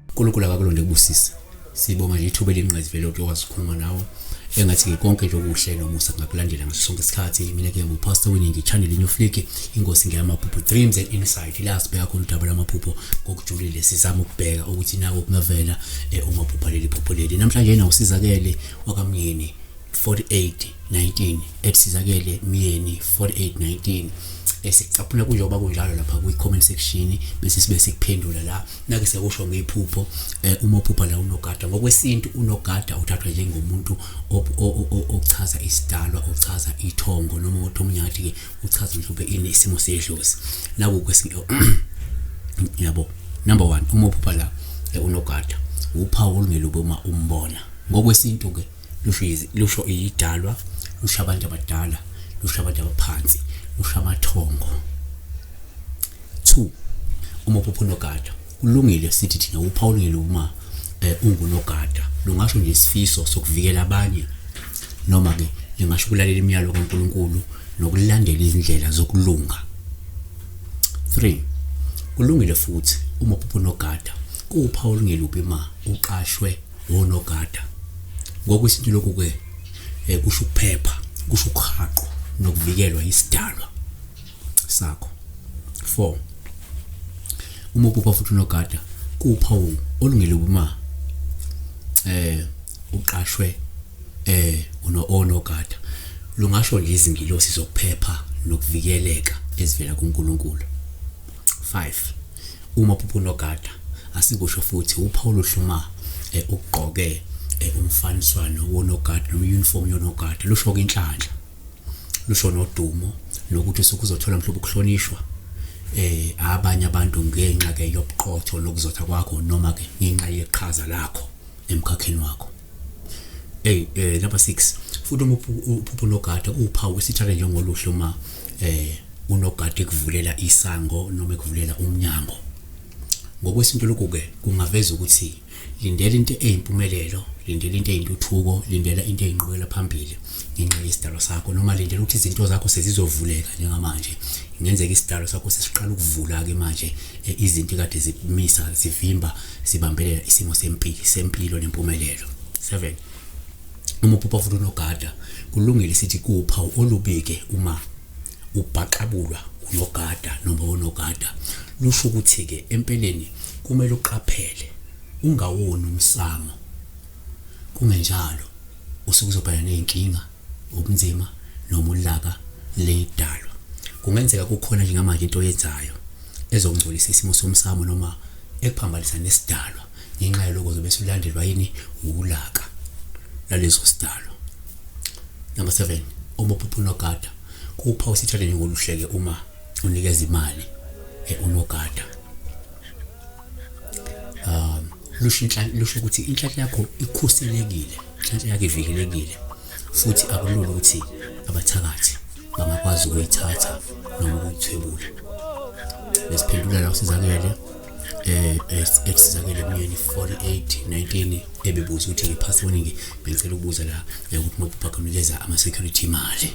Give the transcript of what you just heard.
uNkulunkulu akakulonde kubusisa. Sibonga nje ithuba elinqezi vele ukwazi ukukhuluma nawe. Engathi ke konke nje okuhle nomusa ngakulandela ngaso sonke isikhathi. Mina ke ngupastor Winning channel New Flick, ingosi ngeyamaphupho, dreams and insight. La sibeka khona udaba lamaphupho ngokujulile, sizama ukubheka ukuthi nawo kungavela umaphupho leli phupho leli. Namhlanje na usizakele wakamyeni 4819 etisizakele myeni 4819 esicaphuna kunjoba kunjalo lapha ku-comment section bese sibe sikuphendula la. Nake sekusho ngephupho umaphupho la unogada. Ngokwesintu unogada uthathwa njengomuntu okuchaza isidalwa, okuchaza ithongo noma ngothomnyathi ke uchaza mhlawumbe inesimo sedlozi. Naku kwesinto yabo. Number 1, umaphupho la unogada uphawu olungelubo uma umbona. Ngokwesintu ke lusho idalwa, lusho abantu abadala, lusho abantu abaphansi, lusho amathongo. 2, umaphupho unogada kulungile sithi thina uphawu olungile uma ungunogada. Lungasho nje isifiso sokuvikela abanye noma ke lingasho ukulalela imiyalo kaNkulunkulu nokulandela izindlela zokulunga. 3, kulungile futhi umaphupho unogada kuwuphawu olungile uma uqashwe wonogada. Ngokwesintu lokhu ke kusho ukuphepha, kusho ukuhaqwa nokuvikelwa isidalwa sakho. 4, umaphupho futhi unogada kuwuphawu olungile uma uqashwe onogada. Lungasho nje izingilosi zokuphepha nokuvikeleka ezivela kuNkulunkulu. 5, umaphupho unogada asikusho futhi uphawu lohluma ugqoke umfaniswano wonogada no-uniform yonogada. Lusho inhlanhla, lusho nodumo nokuthi sokuzothola mhlawumbe ukuhlonishwa abanye abantu ngenxa ke yobuqotho lokuzotha kwakho noma ke ngenxa yeqhaza lakho emkhakheni wakho. Number 6, futhi umaphupho unogada kuwuphawu esithatha njengoluhle uma unogada ekuvulela isango noma ekuvulela umnyango. Ngokwesinto lokhu ke kungaveza ukuthi lindela into eyimpumelelo, lindela into eyintuthuko, lindela into eyinqubekela phambili ngenxa yesidalo sakho, noma lindela ukuthi izinto zakho sezizovuleka njengamanje. Ingenzeka isidalo sakho sesiqala ukuvula ke manje izinto kade zimisa zivimba sibambelela isimo sempilo nempumelelo. 7, umaphupho futhi unogada kulungile sithi kuwuphawu olubike uma ubhaqabulwa unogada noma unogada. Lusho ukuthi ke empeleni kumele uqaphele ungawoni umsamo, kungenjalo usukuzobhekana nezinkinga, ubunzima noma ulaka ledalwa. Kungenzeka kukhona njengamanje into oyenzayo ezongcolisa isimo somsamo noma ekuphambanisa nesidalwa ngenxa yaloko zobe ulandelwa yini ukulaka lalezo sidalwa. Number 7, umaphupho unogada kuwuphawu sithathe njengoluhleke uma unikeza imali unogada. Lusho ukuthi inhlanhla yakho ikhuselekile, inhlanhla yakho ivikelekile futhi akulula ukuthi abathakathi bangakwazi ukuyithatha noma ukuyithwebula. Lesiphendula la usizakele etisizakele myeni 4819 ebebuza ukuthi ngipastor Winning bengicela ukubuza la ukuthi umaphupho akanikeza ama security imali.